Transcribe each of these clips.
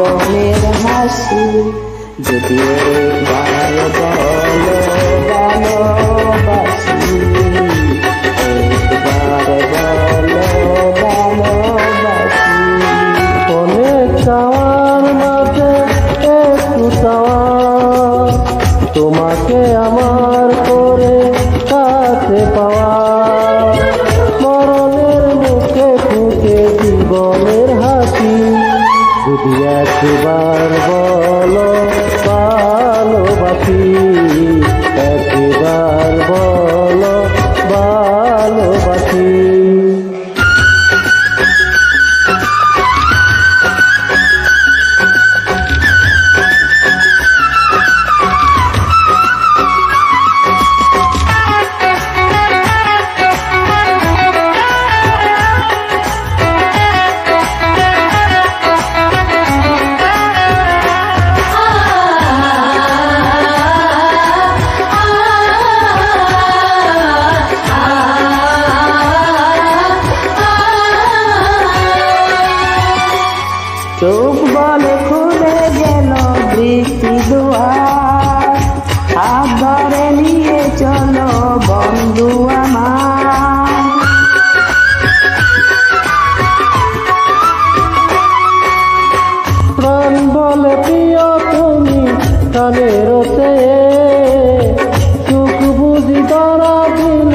জীবনের হাসি। যদি একবার বলো ভালোবাসি, একবার বলো ভালোবাসি। অনেক চাওয়ার মাঝে একটু চাওয়া, তোমাকে আমার করে কাছে পাওয়া। মরণের মুখে ফুটে জীবনের হাসি। যদি একবার বলো ভালোবাসি, একবার বলো ভালোবাসি। চোখ বলে খুলে গেল বৃষ্টি দুয়ার, হাত ধরে নিয়ে চলো বন্ধু আমার। প্রাণ বলে প্রিয় তুমি কানের সুখ বুঝি ধরা দিল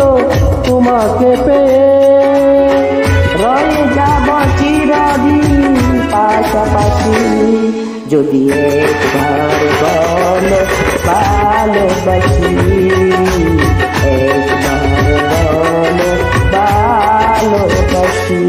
তোমাকে পেয়ে। রয়ে যাব চিরদিন পাশাপাশি। যদি একবার বলো ভালোবাসি, একবার বলো ভালোবাসি।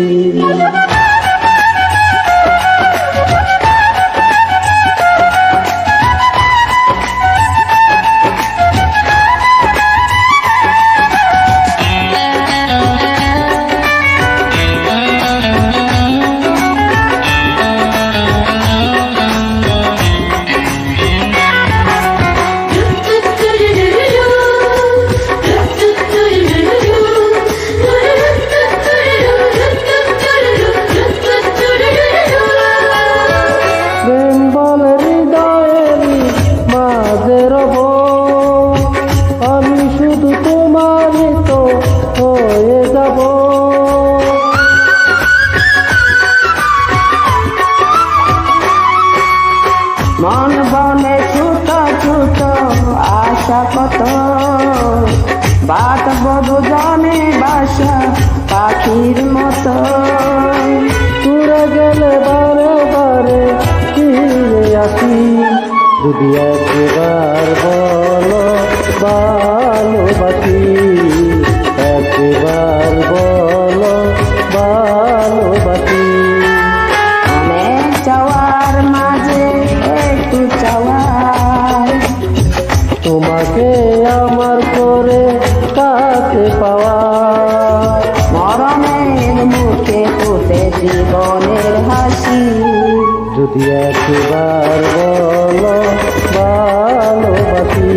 আমি শুধু তোমারই তো হয়ে যাব। মন বলে ছোট ছোট আশা কত, বাত বধু জানে বাসা পাখির মতো। তুরে গেলে বারে বারে ফিরে আসি। যদি একবার বলো ভালোবাসি, একবার বলো ভালোবাসি। অনেক চাওয়ার মাঝে একটু চাওয়া, তোমাকে আমার করে কাছে পাওয়া। মরণের মুখে ফুটে জীবনের হাসি। যদি একবার বলো ভালোবাসি।